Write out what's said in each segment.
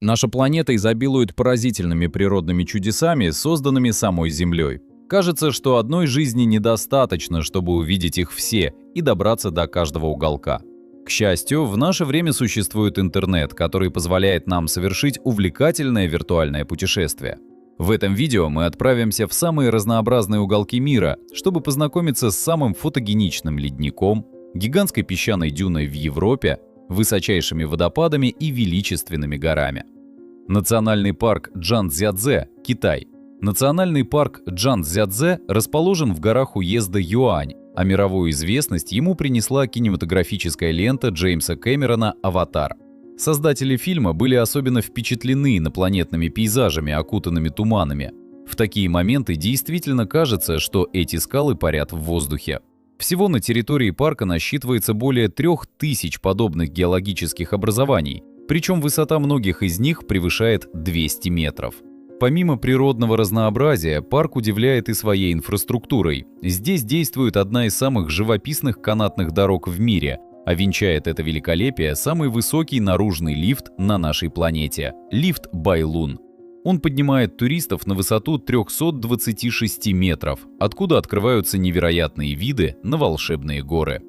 Наша планета изобилует поразительными природными чудесами, созданными самой Землей. Кажется, что одной жизни недостаточно, чтобы увидеть их все и добраться до каждого уголка. К счастью, в наше время существует интернет, который позволяет нам совершить увлекательное виртуальное путешествие. В этом видео мы отправимся в самые разнообразные уголки мира, чтобы познакомиться с самым фотогеничным ледником, гигантской песчаной дюной в Европе, высочайшими водопадами и величественными горами. Национальный парк Чжанцзядзе, Китай. Национальный парк Чжанцзядзе расположен в горах уезда Юань, а мировую известность ему принесла кинематографическая лента Джеймса Кэмерона «Аватар». Создатели фильма были особенно впечатлены инопланетными пейзажами, окутанными туманами. В такие моменты действительно кажется, что эти скалы парят в воздухе. Всего на территории парка насчитывается более 3000 подобных геологических образований, причем высота многих из них превышает 200 метров. Помимо природного разнообразия, парк удивляет и своей инфраструктурой. Здесь действует одна из самых живописных канатных дорог в мире, а венчает это великолепие самый высокий наружный лифт на нашей планете – лифт Байлун. Он поднимает туристов на высоту 326 метров, откуда открываются невероятные виды на волшебные горы.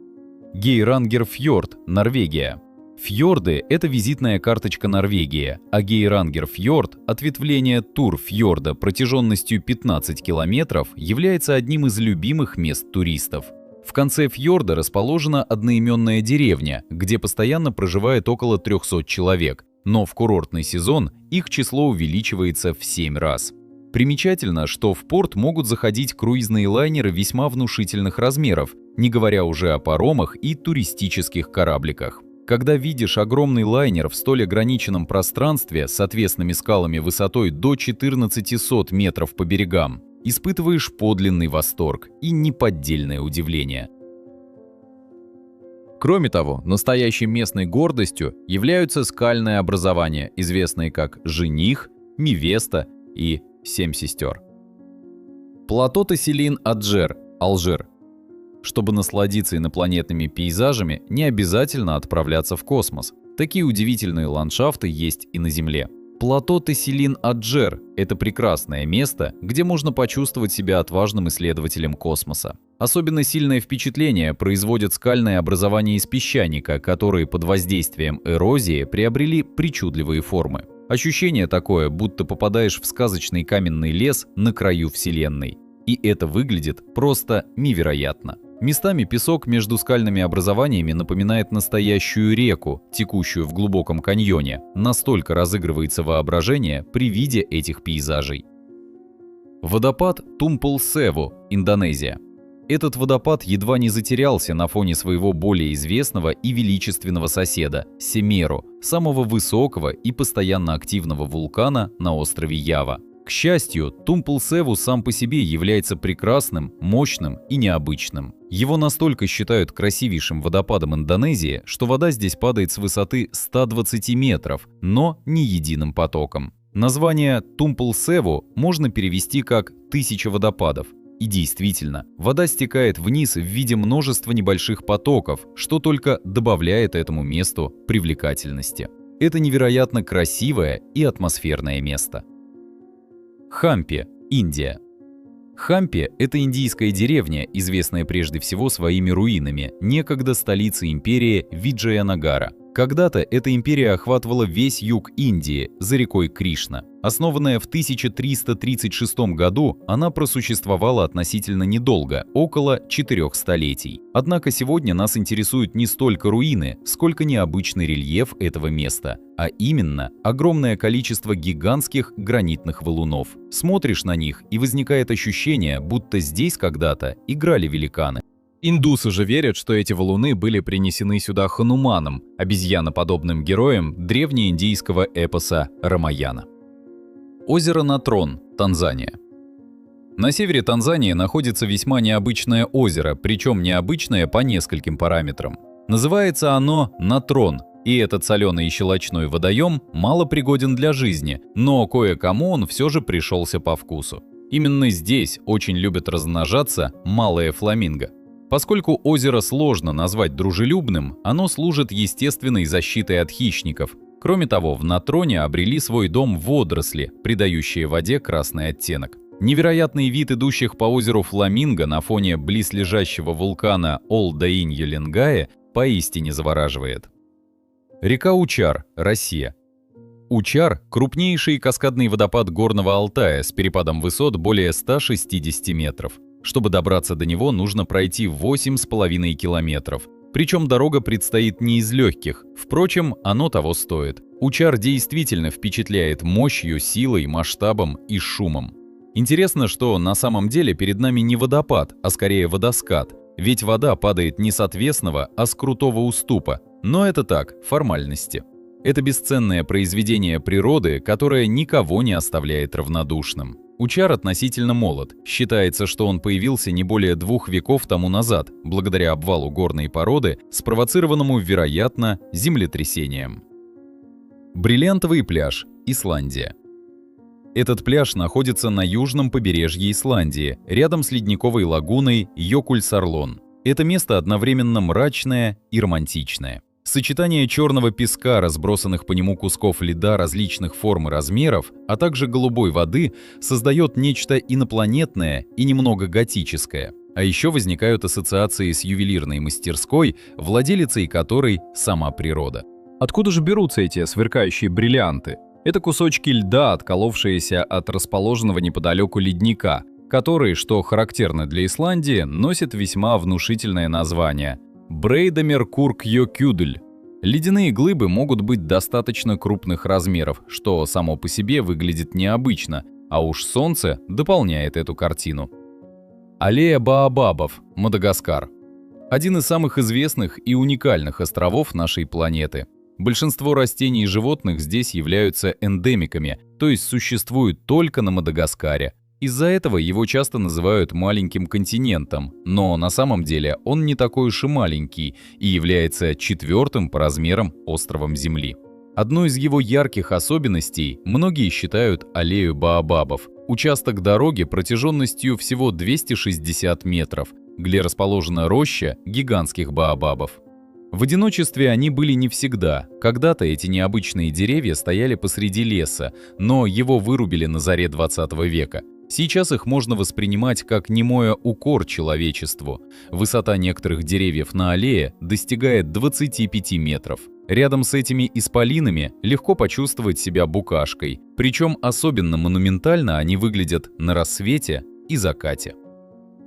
Гейрангерфьорд, Норвегия. Фьорды – это визитная карточка Норвегии, а Гейрангерфьорд, ответвление Турфьорда протяженностью 15 километров, является одним из любимых мест туристов. В конце фьорда расположена одноименная деревня, где постоянно проживает около 300 человек, но в курортный сезон их число увеличивается в 7 раз. Примечательно, что в порт могут заходить круизные лайнеры весьма внушительных размеров, не говоря уже о паромах и туристических корабликах. Когда видишь огромный лайнер в столь ограниченном пространстве с отвесными скалами высотой до 1400 метров по берегам, испытываешь подлинный восторг и неподдельное удивление. Кроме того, настоящей местной гордостью являются скальные образования, известные как Жених, Мивеста и Семь сестер. Плато Тесселин-Аджер, Алжир. Чтобы насладиться инопланетными пейзажами, не обязательно отправляться в космос. Такие удивительные ландшафты есть и на Земле. Плато Тесселин-Аджер – это прекрасное место, где можно почувствовать себя отважным исследователем космоса. Особенно сильное впечатление производят скальные образования из песчаника, которые под воздействием эрозии приобрели причудливые формы. Ощущение такое, будто попадаешь в сказочный каменный лес на краю Вселенной. И это выглядит просто невероятно. Местами песок между скальными образованиями напоминает настоящую реку, текущую в глубоком каньоне. Настолько разыгрывается воображение при виде этих пейзажей. Водопад Тумпл-Севу, Индонезия. Этот водопад едва не затерялся на фоне своего более известного и величественного соседа – Семеру, самого высокого и постоянно активного вулкана на острове Ява. К счастью, Тумпл-Севу сам по себе является прекрасным, мощным и необычным. Его настолько считают красивейшим водопадом Индонезии, что вода здесь падает с высоты 120 метров, но не единым потоком. Название Тумпл-Севу можно перевести как «тысяча водопадов». И действительно, вода стекает вниз в виде множества небольших потоков, что только добавляет этому месту привлекательности. Это невероятно красивое и атмосферное место. Хампи, Индия. Хампи – это индийская деревня, известная прежде всего своими руинами, некогда столица империи Виджаянагара. Когда-то эта империя охватывала весь юг Индии, за рекой Кришна. Основанная в 1336 году, она просуществовала относительно недолго, около 4 столетий. Однако сегодня нас интересуют не столько руины, сколько необычный рельеф этого места, а именно огромное количество гигантских гранитных валунов. Смотришь на них, и возникает ощущение, будто здесь когда-то играли великаны. Индусы же верят, что эти валуны были принесены сюда Хануманом, обезьяноподобным героем древнеиндийского эпоса Рамаяна. Озеро Натрон, Танзания. На севере Танзании находится весьма необычное озеро, причем необычное по нескольким параметрам. Называется оно Натрон, и этот соленый и щелочной водоем мало пригоден для жизни, но кое-кому он все же пришелся по вкусу. Именно здесь очень любят размножаться малые фламинго. Поскольку озеро сложно назвать дружелюбным, оно служит естественной защитой от хищников. Кроме того, в Натроне обрели свой дом водоросли, придающие воде красный оттенок. Невероятный вид идущих по озеру Фламинго на фоне близлежащего вулкана Олдаинь-Ялингае поистине завораживает. Река Учар, Россия. Учар – крупнейший каскадный водопад Горного Алтая с перепадом высот более 160 метров. Чтобы добраться до него, нужно пройти 8,5 километров. Причем дорога предстоит не из легких, впрочем, оно того стоит. Учар действительно впечатляет мощью, силой, масштабом и шумом. Интересно, что на самом деле перед нами не водопад, а скорее водоскат, ведь вода падает не с отвесного, а с крутого уступа. Но это так, формальности. Это бесценное произведение природы, которое никого не оставляет равнодушным. Учар относительно молод. Считается, что он появился не более 2 веков тому назад, благодаря обвалу горной породы, спровоцированному, вероятно, землетрясением. Бриллиантовый пляж, Исландия. Этот пляж находится на южном побережье Исландии, рядом с ледниковой лагуной Йокульсарлон. Это место одновременно мрачное и романтичное. Сочетание черного песка, разбросанных по нему кусков льда различных форм и размеров, а также голубой воды создает нечто инопланетное и немного готическое. А еще возникают ассоциации с ювелирной мастерской, владелицей которой сама природа. Откуда же берутся эти сверкающие бриллианты? Это кусочки льда, отколовшиеся от расположенного неподалеку ледника, который, что характерно для Исландии, носит весьма внушительное название – Брейдамеркуркьёкюдль. Ледяные глыбы могут быть достаточно крупных размеров, что само по себе выглядит необычно, а уж солнце дополняет эту картину. Аллея Баобабов, Мадагаскар. Один из самых известных и уникальных островов нашей планеты. Большинство растений и животных здесь являются эндемиками, то есть существуют только на Мадагаскаре. Из-за этого его часто называют маленьким континентом, но на самом деле он не такой уж и маленький и является 4-м по размерам островом Земли. Одной из его ярких особенностей многие считают аллею Баобабов, участок дороги протяженностью всего 260 метров, где расположена роща гигантских баобабов. В одиночестве они были не всегда. Когда-то эти необычные деревья стояли посреди леса, но его вырубили на заре 20 века. Сейчас их можно воспринимать как немой укор человечеству. Высота некоторых деревьев на аллее достигает 25 метров. Рядом с этими исполинами легко почувствовать себя букашкой, причем особенно монументально они выглядят на рассвете и закате.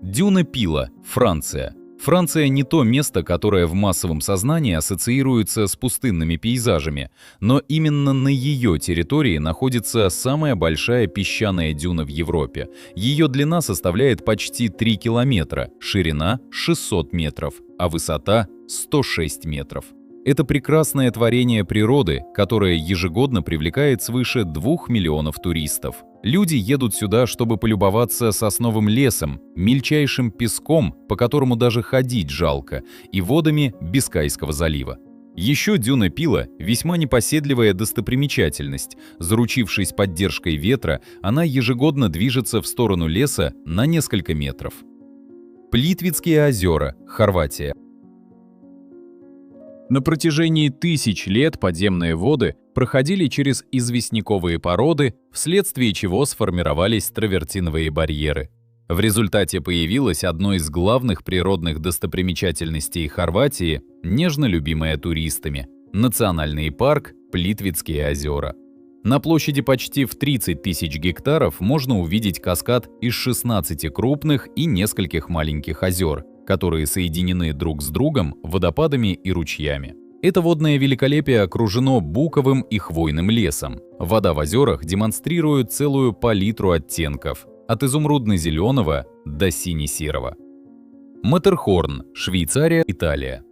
Дюна Пила, Франция. Франция не то место, которое в массовом сознании ассоциируется с пустынными пейзажами, но именно на ее территории находится самая большая песчаная дюна в Европе. Ее длина составляет почти 3 километра, ширина – 600 метров, а высота – 106 метров. Это прекрасное творение природы, которое ежегодно привлекает свыше 2 миллионов туристов. Люди едут сюда, чтобы полюбоваться сосновым лесом, мельчайшим песком, по которому даже ходить жалко, и водами Бискайского залива. Еще дюна Пила – весьма непоседливая достопримечательность. Заручившись поддержкой ветра, она ежегодно движется в сторону леса на несколько метров. Плитвицкие озера, Хорватия. На протяжении тысяч лет подземные воды проходили через известняковые породы, вследствие чего сформировались травертиновые барьеры. В результате появилось одно из главных природных достопримечательностей Хорватии, нежно любимое туристами – национальный парк Плитвицкие озера. На площади почти в 30 тысяч гектаров можно увидеть каскад из 16 крупных и нескольких маленьких озер, которые соединены друг с другом водопадами и ручьями. Это водное великолепие окружено буковым и хвойным лесом. Вода в озерах демонстрирует целую палитру оттенков, от изумрудно-зеленого до сине-серого. Маттерхорн, Швейцария, Италия.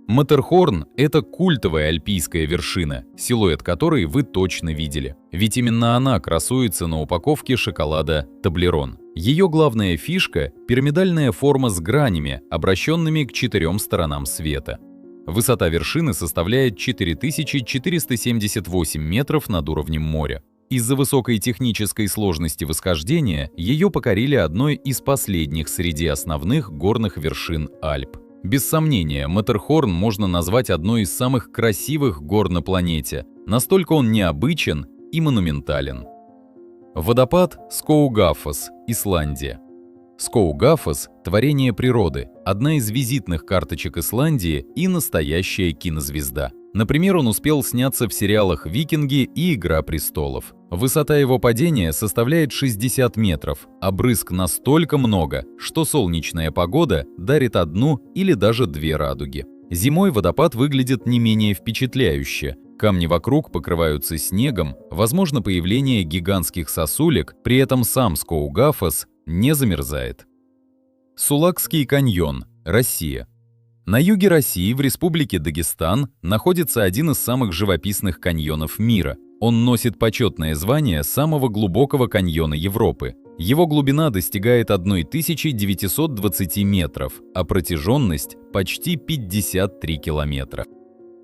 Маттерхорн – это культовая альпийская вершина, силуэт которой вы точно видели. Ведь именно она красуется на упаковке шоколада Таблерон. Ее главная фишка – пирамидальная форма с гранями, обращенными к 4 сторонам света. Высота вершины составляет 4478 метров над уровнем моря. Из-за высокой технической сложности восхождения ее покорили одной из последних среди основных горных вершин Альп. Без сомнения, Маттерхорн можно назвать одной из самых красивых гор на планете. Настолько он необычен и монументален. Водопад Скоугафос, Исландия. Скоугафос – творение природы, одна из визитных карточек Исландии и настоящая кинозвезда. Например, он успел сняться в сериалах «Викинги» и «Игра престолов». Высота его падения составляет 60 метров, а брызг настолько много, что солнечная погода дарит одну или даже две радуги. Зимой водопад выглядит не менее впечатляюще. Камни вокруг покрываются снегом, возможно появление гигантских сосулек, при этом сам Скоугафос не замерзает. Сулакский каньон, Россия. На юге России, в республике Дагестан, находится один из самых живописных каньонов мира. Он носит почетное звание самого глубокого каньона Европы. Его глубина достигает 1920 метров, а протяженность – почти 53 километра.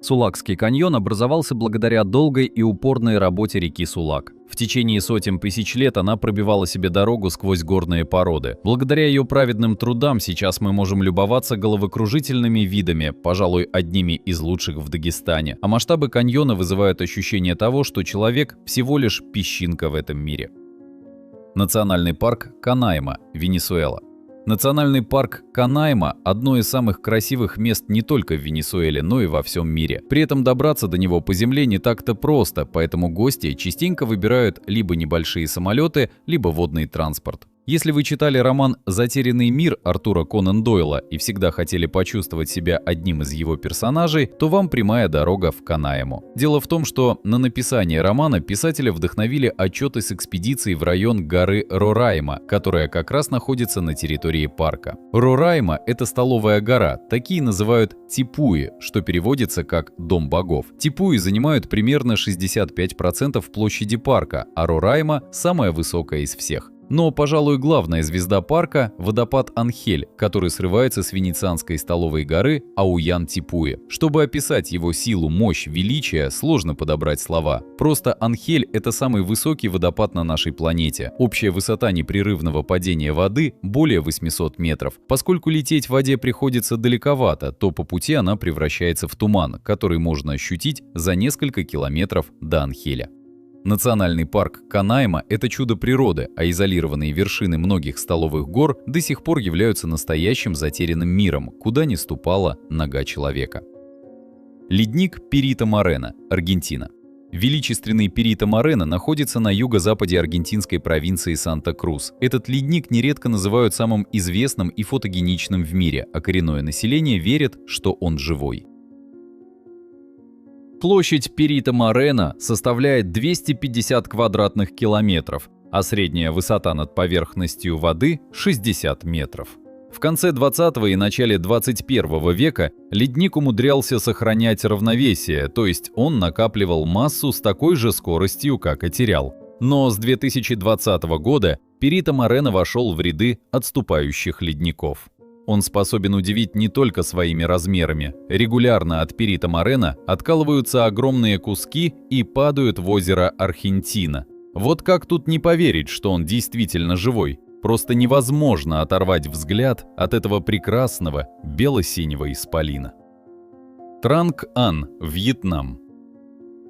Сулакский каньон образовался благодаря долгой и упорной работе реки Сулак. В течение сотен тысяч лет она пробивала себе дорогу сквозь горные породы. Благодаря ее праведным трудам сейчас мы можем любоваться головокружительными видами, пожалуй, одними из лучших в Дагестане. А масштабы каньона вызывают ощущение того, что человек всего лишь песчинка в этом мире. Национальный парк Канайма, Венесуэла. Национальный парк Канайма – одно из самых красивых мест не только в Венесуэле, но и во всем мире. При этом добраться до него по земле не так-то просто, поэтому гости частенько выбирают либо небольшие самолеты, либо водный транспорт. Если вы читали роман «Затерянный мир» Артура Конан Дойла и всегда хотели почувствовать себя одним из его персонажей, то вам прямая дорога в Канаиму. Дело в том, что на написание романа писателя вдохновили отчеты с экспедицией в район горы Рорайма, которая как раз находится на территории парка. Рорайма – это столовая гора, такие называют Типуи, что переводится как «дом богов». Типуи занимают примерно 65% площади парка, а Рорайма – самая высокая из всех. Но, пожалуй, главная звезда парка – водопад Анхель, который срывается с венецианской столовой горы Ауян-Типуи. Чтобы описать его силу, мощь, величие, сложно подобрать слова. Просто Анхель – это самый высокий водопад на нашей планете. Общая высота непрерывного падения воды – более 800 метров. Поскольку лететь в воде приходится далековато, то по пути она превращается в туман, который можно ощутить за несколько километров до Анхеля. Национальный парк Канайма – это чудо природы, а изолированные вершины многих столовых гор до сих пор являются настоящим затерянным миром, куда не ступала нога человека. Ледник Перито-Морено, Аргентина. Величественный Перито-Морено находится на юго-западе аргентинской провинции Санта-Крус. Этот ледник нередко называют самым известным и фотогеничным в мире, а коренное население верит, что он живой. Площадь Перито-Морено составляет 250 квадратных километров, а средняя высота над поверхностью воды – 60 метров. В конце 20 и начале 21 века ледник умудрялся сохранять равновесие, то есть он накапливал массу с такой же скоростью, как и терял. Но с 2020 года Перито-Морено вошел в ряды отступающих ледников. Он способен удивить не только своими размерами. Регулярно от Перито-Морено откалываются огромные куски и падают в озеро Архентина. Вот как тут не поверить, что он действительно живой? Просто невозможно оторвать взгляд от этого прекрасного бело-синего исполина. Транг-Ан, Вьетнам.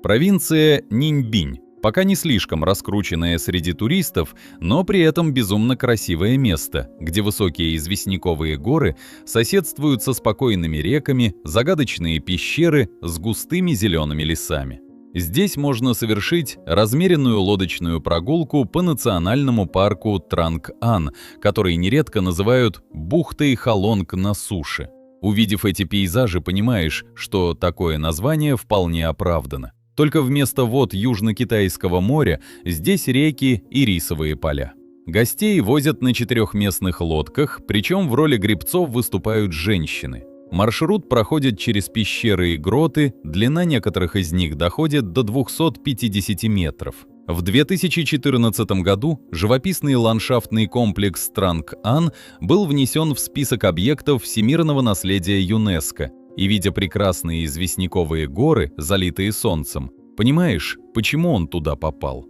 Провинция Ниньбинь. Пока не слишком раскрученное среди туристов, но при этом безумно красивое место, где высокие известняковые горы соседствуют со спокойными реками, загадочные пещеры с густыми зелеными лесами. Здесь можно совершить размеренную лодочную прогулку по национальному парку Транг-Ан, который нередко называют «бухтой Халонг на суше». Увидев эти пейзажи, понимаешь, что такое название вполне оправдано. Только вместо вод Южно-Китайского моря здесь реки и рисовые поля. Гостей возят на четырехместных лодках, причем в роли гребцов выступают женщины. Маршрут проходит через пещеры и гроты, длина некоторых из них доходит до 250 метров. В 2014 году живописный ландшафтный комплекс Транг-Ан был внесен в список объектов всемирного наследия ЮНЕСКО. И видя прекрасные известняковые горы, залитые солнцем, понимаешь, почему он туда попал.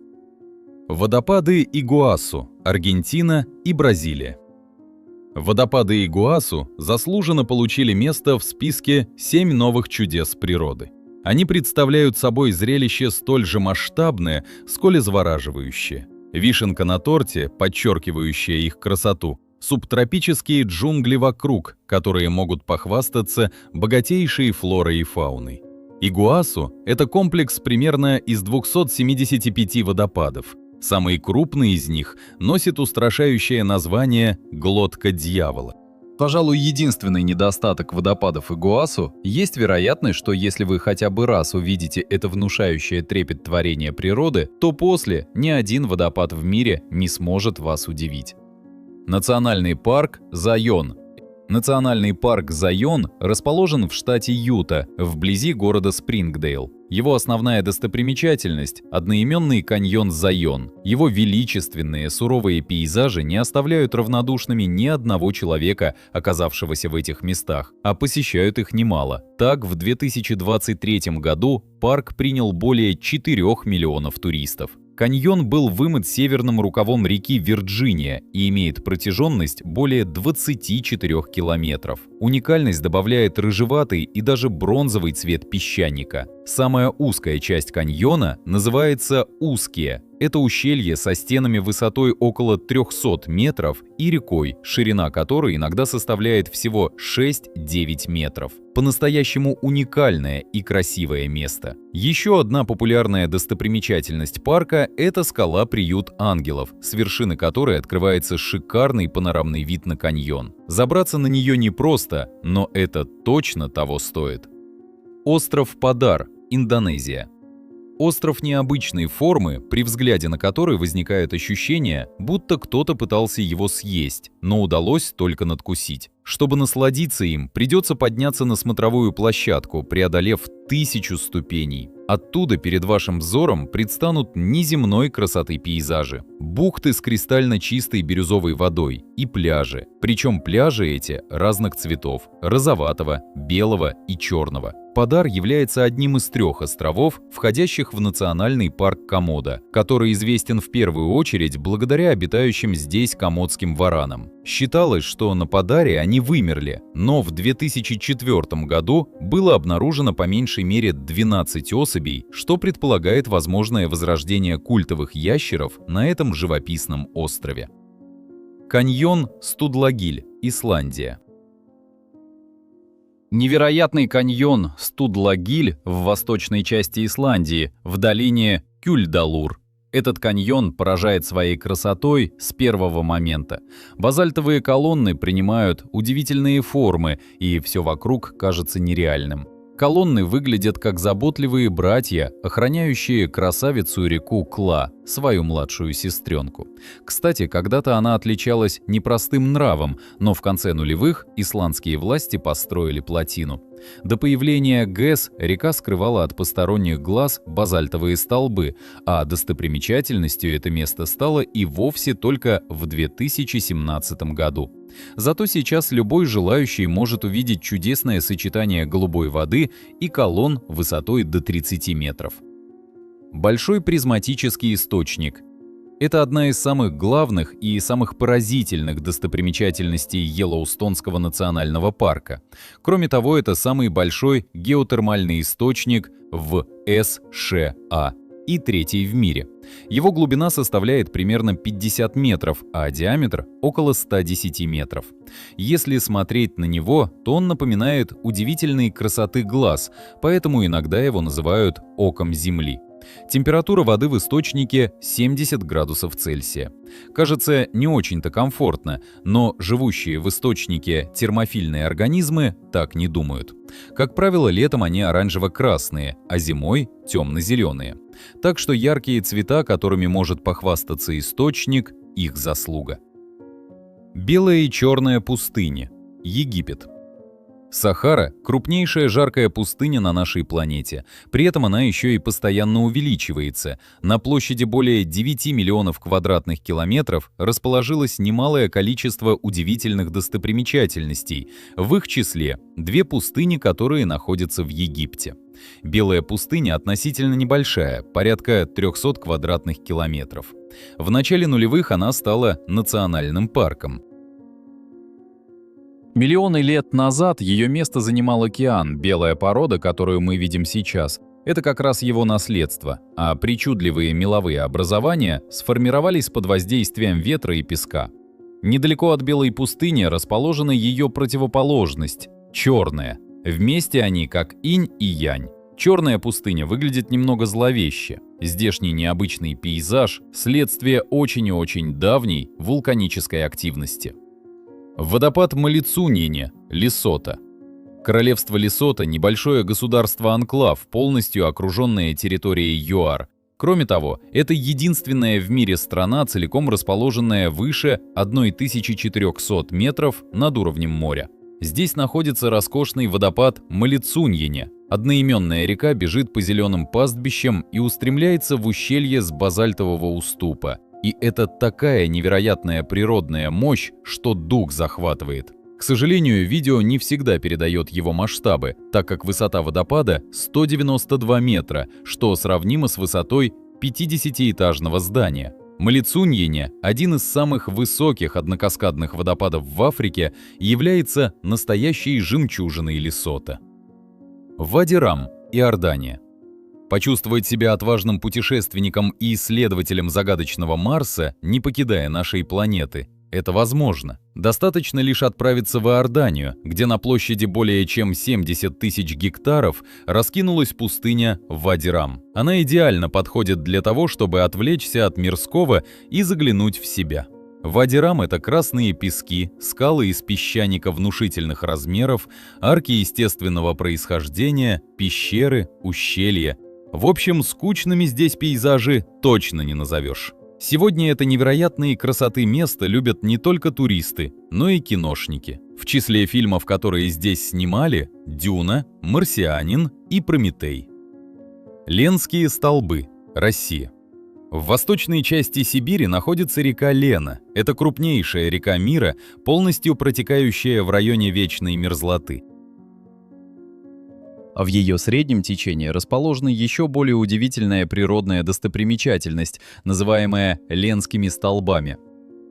Водопады Игуасу, Аргентина и Бразилия. Водопады Игуасу заслуженно получили место в списке «7 новых чудес природы». Они представляют собой зрелище столь же масштабное, сколь и завораживающее. Вишенка на торте, подчеркивающая их красоту, субтропические джунгли вокруг, которые могут похвастаться богатейшей флорой и фауной. Игуасу – это комплекс примерно из 275 водопадов. Самый крупный из них носит устрашающее название «Глотка дьявола». Пожалуй, единственный недостаток водопадов Игуасу есть вероятность, что если вы хотя бы раз увидите это внушающее трепет творение природы, то после ни один водопад в мире не сможет вас удивить. Национальный парк Зайон. Национальный парк Зайон расположен в штате Юта, вблизи города Спрингдейл. Его основная достопримечательность – одноименный каньон Зайон. Его величественные суровые пейзажи не оставляют равнодушными ни одного человека, оказавшегося в этих местах, а посещают их немало. Так, в 2023 году парк принял более 4 миллионов туристов. Каньон был вымыт северным рукавом реки Вирджиния и имеет протяженность более 24 километров. Уникальность добавляет рыжеватый и даже бронзовый цвет песчаника. Самая узкая часть каньона называется Узкие. Это ущелье со стенами высотой около 300 метров и рекой, ширина которой иногда составляет всего 6-9 метров. По-настоящему уникальное и красивое место. Еще одна популярная достопримечательность парка – это скала-приют ангелов, с вершины которой открывается шикарный панорамный вид на каньон. Забраться на нее непросто, но это точно того стоит. Остров Падар, Индонезия. Остров необычной формы, при взгляде на который возникает ощущение, будто кто-то пытался его съесть, но удалось только надкусить. Чтобы насладиться им, придется подняться на смотровую площадку, преодолев 1000 ступеней. Оттуда перед вашим взором предстанут неземной красоты пейзажи, бухты с кристально чистой бирюзовой водой и пляжи. Причем пляжи эти разных цветов – розоватого, белого и черного. Падар является одним из 3 островов, входящих в национальный парк Комодо, который известен в первую очередь благодаря обитающим здесь комодским варанам. Считалось, что на Падаре они вымерли, но в 2004 году было обнаружено по меньшей мере 12 особей, что предполагает возможное возрождение культовых ящеров на этом живописном острове. Каньон Студлагиль, Исландия. Невероятный каньон Студлагиль в восточной части Исландии, в долине Кюльдалур. Этот каньон поражает своей красотой с первого момента. Базальтовые колонны принимают удивительные формы, и все вокруг кажется нереальным. Колонны выглядят как заботливые братья, охраняющие красавицу реку Кла, свою младшую сестренку. Кстати, когда-то она отличалась непростым нравом, но в конце нулевых исландские власти построили плотину. До появления ГЭС река скрывала от посторонних глаз базальтовые столбы, а достопримечательностью это место стало и вовсе только в 2017 году. Зато сейчас любой желающий может увидеть чудесное сочетание голубой воды и колонн высотой до 30 метров. Большой призматический источник. Это одна из самых главных и самых поразительных достопримечательностей Йеллоустонского национального парка. Кроме того, это самый большой геотермальный источник в США и 3-й в мире. Его глубина составляет примерно 50 метров, а диаметр – около 110 метров. Если смотреть на него, то он напоминает удивительной красоты глаз, поэтому иногда его называют «оком Земли». Температура воды в источнике 70 градусов Цельсия. Кажется, не очень-то комфортно, но живущие в источнике термофильные организмы так не думают. Как правило, летом они оранжево-красные, а зимой – темно-зеленые. Так что яркие цвета, которыми может похвастаться источник, их заслуга. Белая и черная пустыни. Египет. Сахара – крупнейшая жаркая пустыня на нашей планете. При этом она еще и постоянно увеличивается. На площади более 9 миллионов квадратных километров расположилось немалое количество удивительных достопримечательностей, в их числе 2 пустыни, которые находятся в Египте. Белая пустыня относительно небольшая, порядка 300 квадратных километров. В начале нулевых она стала национальным парком. Миллионы лет назад ее место занимал океан, белая порода, которую мы видим сейчас. Это как раз его наследство, а причудливые меловые образования сформировались под воздействием ветра и песка. Недалеко от Белой пустыни расположена ее противоположность – черная. Вместе они как инь и янь. Черная пустыня выглядит немного зловеще. Здешний необычный пейзаж – следствие очень и очень давней вулканической активности. Водопад Малицуньине, Лесото. Королевство Лесото – небольшое государство-анклав, полностью окруженное территорией ЮАР. Кроме того, это единственная в мире страна, целиком расположенная выше 1400 метров над уровнем моря. Здесь находится роскошный водопад Малицуньине. Одноименная река бежит по зеленым пастбищам и устремляется в ущелье с базальтового уступа. И это такая невероятная природная мощь, что дух захватывает. К сожалению, видео не всегда передает его масштабы, так как высота водопада 192 метра, что сравнимо с высотой 50-этажного здания. Малицуньине, один из самых высоких однокаскадных водопадов в Африке, является настоящей жемчужиной Лесото. Вади-Рам, Иордания. Почувствовать себя отважным путешественником и исследователем загадочного Марса, не покидая нашей планеты, это возможно. Достаточно лишь отправиться в Иорданию, где на площади более чем 70 тысяч гектаров раскинулась пустыня Вади-Рам. Она идеально подходит для того, чтобы отвлечься от мирского и заглянуть в себя. Вади-Рам — это красные пески, скалы из песчаника внушительных размеров, арки естественного происхождения, пещеры, ущелья. В общем, скучными здесь пейзажи точно не назовешь. Сегодня это невероятные красоты место любят не только туристы, но и киношники. В числе фильмов, которые здесь снимали, «Дюна», «Марсианин» и «Прометей». Ленские столбы, Россия. В восточной части Сибири находится река Лена. Это крупнейшая река мира, полностью протекающая в районе вечной мерзлоты. А в ее среднем течении расположена еще более удивительная природная достопримечательность, называемая Ленскими столбами.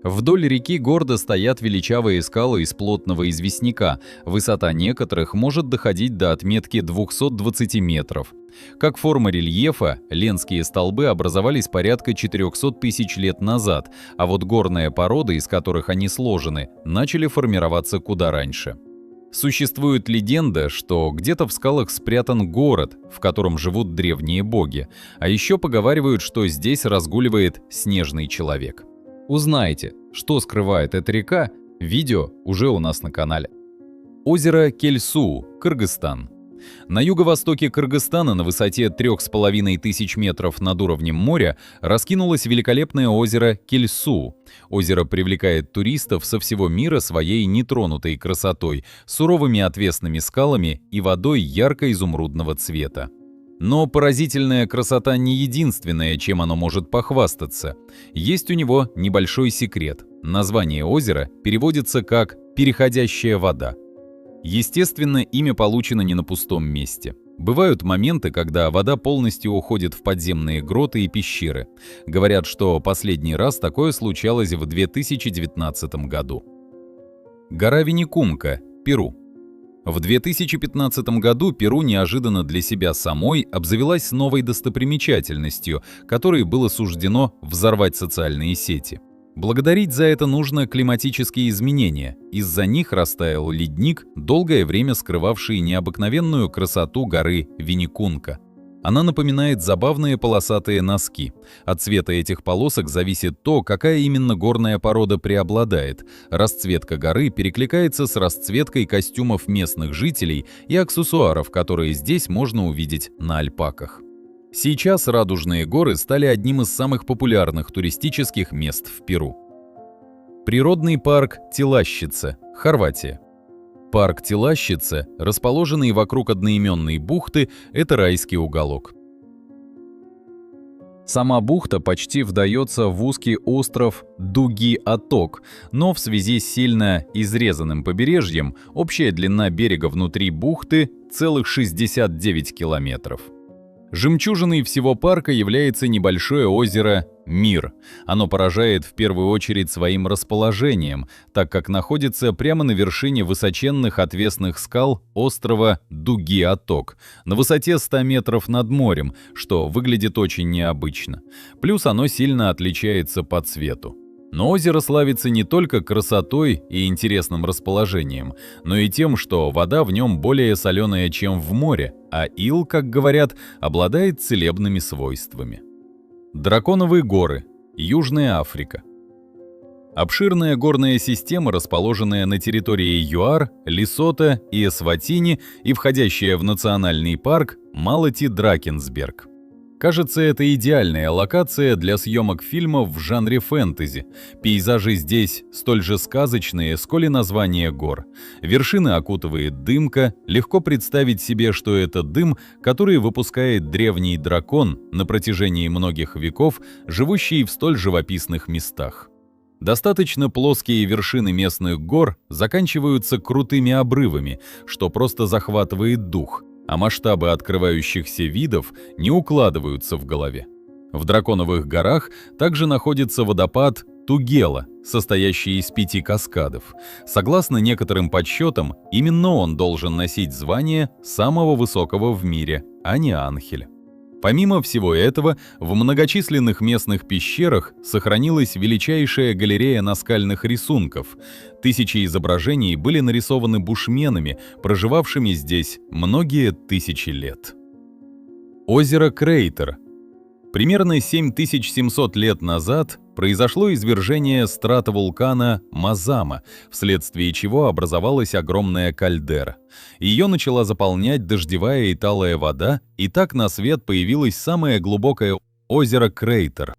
Вдоль реки гордо стоят величавые скалы из плотного известняка, высота некоторых может доходить до отметки 220 метров. Как форма рельефа, Ленские столбы образовались порядка 400 тысяч лет назад, а вот горная порода, из которых они сложены, начали формироваться куда раньше. Существует легенда, что где-то в скалах спрятан город, в котором живут древние боги, а еще поговаривают, что здесь разгуливает снежный человек. Узнайте, что скрывает эта река, видео уже у нас на канале. Озеро Кельсуу, Кыргызстан. На юго-востоке Кыргызстана на высоте 3500 метров над уровнем моря раскинулось великолепное озеро Кельсуу. Озеро привлекает туристов со всего мира своей нетронутой красотой, суровыми отвесными скалами и водой ярко-изумрудного цвета. Но поразительная красота не единственное, чем оно может похвастаться. Есть у него небольшой секрет. Название озера переводится как «переходящая вода». Естественно, имя получено не на пустом месте. Бывают моменты, когда вода полностью уходит в подземные гроты и пещеры. Говорят, что последний раз такое случалось в 2019 году. Гора Винникумка, Перу. В 2015 году Перу неожиданно для себя самой обзавелась новой достопримечательностью, которой было суждено взорвать социальные сети. Благодарить за это нужно климатические изменения. Из-за них растаял ледник, долгое время скрывавший необыкновенную красоту горы Винникумка. Она напоминает забавные полосатые носки. От цвета этих полосок зависит то, какая именно горная порода преобладает. Расцветка горы перекликается с расцветкой костюмов местных жителей и аксессуаров, которые здесь можно увидеть на альпаках. Сейчас Радужные горы стали одним из самых популярных туристических мест в Перу. Природный парк Тилащица, Хорватия. Парк Тилащица, расположенный вокруг одноименной бухты, это райский уголок. Сама бухта почти вдается в узкий остров Дуги-Аток, но в связи с сильно изрезанным побережьем общая длина берега внутри бухты целых 69 километров. Жемчужиной всего парка является небольшое озеро Мир. Оно поражает в первую очередь своим расположением, так как находится прямо на вершине высоченных отвесных скал острова Дуги-Аток, на высоте 100 метров над морем, что выглядит очень необычно. Плюс оно сильно отличается по цвету. Но озеро славится не только красотой и интересным расположением, но и тем, что вода в нем более соленая, чем в море, а ил, как говорят, обладает целебными свойствами. Драконовые горы. Южная Африка. Обширная горная система, расположенная на территории ЮАР, Лесото и Эсватини и входящая в национальный парк Малоти-Дракенсберг. Кажется, это идеальная локация для съемок фильмов в жанре фэнтези. Пейзажи здесь столь же сказочные, сколь и название гор. Вершины окутывает дымка, легко представить себе, что это дым, который выпускает древний дракон на протяжении многих веков, живущий в столь живописных местах. Достаточно плоские вершины местных гор заканчиваются крутыми обрывами, что просто захватывает дух, а масштабы открывающихся видов не укладываются в голове. В Драконовых горах также находится водопад Тугела, состоящий из 5 каскадов. Согласно некоторым подсчетам, именно он должен носить звание самого высокого в мире, а не Анхель. Помимо всего этого, в многочисленных местных пещерах сохранилась величайшая галерея наскальных рисунков. Тысячи изображений были нарисованы бушменами, проживавшими здесь многие тысячи лет. Озеро Крейтер. Примерно 7700 лет назад произошло извержение стратовулкана Мазама, вследствие чего образовалась огромная кальдера. Ее начала заполнять дождевая и талая вода, и так на свет появилось самое глубокое озеро Крейтер.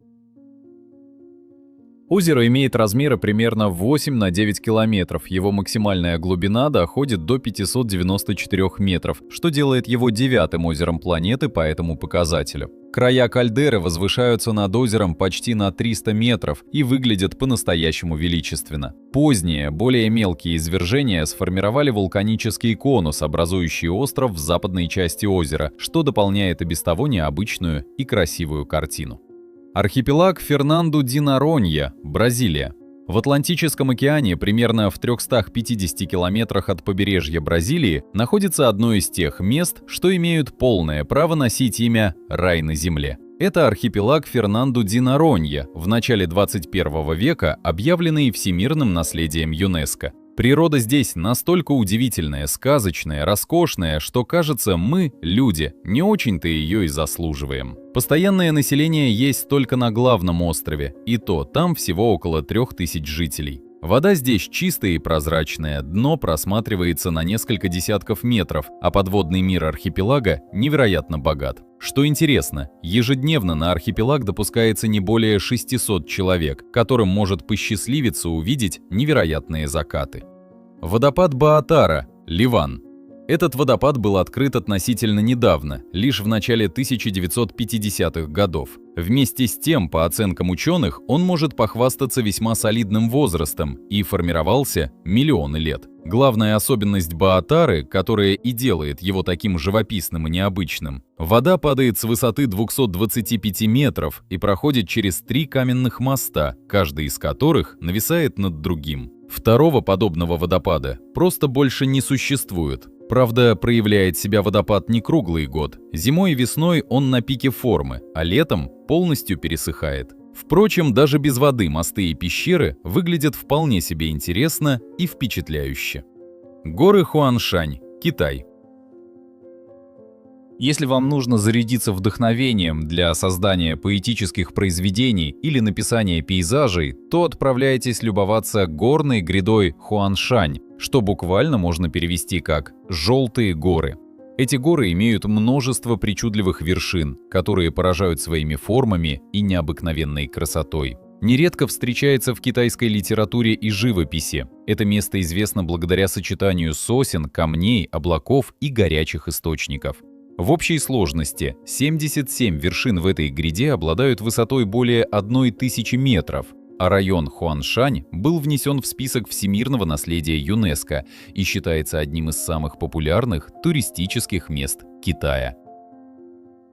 Озеро имеет размеры примерно 8 на 9 километров, его максимальная глубина доходит до 594 метров, что делает его 9-м озером планеты по этому показателю. Края кальдеры возвышаются над озером почти на 300 метров и выглядят по-настоящему величественно. Поздние, более мелкие извержения сформировали вулканический конус, образующий остров в западной части озера, что дополняет и без того необычную и красивую картину. Архипелаг Фернанду-ди-Норонья, Бразилия. В Атлантическом океане, примерно в 350 километрах от побережья Бразилии, находится одно из тех мест, что имеют полное право носить имя «Рай на земле». Это архипелаг Фернанду-ди-Норонья, в начале 21 века объявленный всемирным наследием ЮНЕСКО. Природа здесь настолько удивительная, сказочная, роскошная, что, кажется, мы, люди, не очень-то ее и заслуживаем. Постоянное население есть только на главном острове, и то там всего около 3000 жителей. Вода здесь чистая и прозрачная, дно просматривается на несколько десятков метров, а подводный мир архипелага невероятно богат. Что интересно, ежедневно на архипелаг допускается не более 600 человек, которым может посчастливиться увидеть невероятные закаты. Водопад Баатара, Ливан. Этот водопад был открыт относительно недавно, лишь в начале 1950-х годов. Вместе с тем, по оценкам ученых, он может похвастаться весьма солидным возрастом и формировался миллионы лет. Главная особенность Баатары, которая и делает его таким живописным и необычным, вода падает с высоты 225 метров и проходит через 3 каменных моста, каждый из которых нависает над другим. Второго подобного водопада просто больше не существует. Правда, проявляет себя водопад не круглый год. Зимой и весной он на пике формы, а летом полностью пересыхает. Впрочем, даже без воды мосты и пещеры выглядят вполне себе интересно и впечатляюще. Горы Хуаншань, Китай. Если вам нужно зарядиться вдохновением для создания поэтических произведений или написания пейзажей, то отправляйтесь любоваться горной грядой Хуаншань, что буквально можно перевести как «желтые горы». Эти горы имеют множество причудливых вершин, которые поражают своими формами и необыкновенной красотой. Нередко встречается в китайской литературе и живописи. Это место известно благодаря сочетанию сосен, камней, облаков и горячих источников. В общей сложности 77 вершин в этой гряде обладают высотой более 1000 метров, а район Хуаншань был внесен в список всемирного наследия ЮНЕСКО и считается одним из самых популярных туристических мест Китая.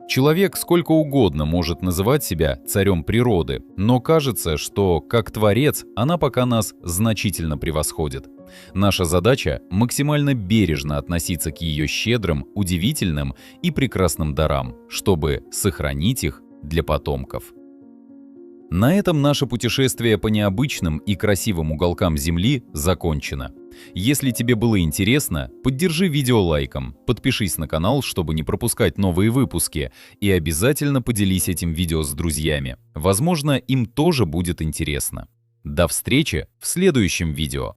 Человек сколько угодно может называть себя царем природы, но кажется, что, как творец, она пока нас значительно превосходит. Наша задача – максимально бережно относиться к ее щедрым, удивительным и прекрасным дарам, чтобы сохранить их для потомков. На этом наше путешествие по необычным и красивым уголкам Земли закончено. Если тебе было интересно, поддержи видео лайком, подпишись на канал, чтобы не пропускать новые выпуски, и обязательно поделись этим видео с друзьями. Возможно, им тоже будет интересно. До встречи в следующем видео.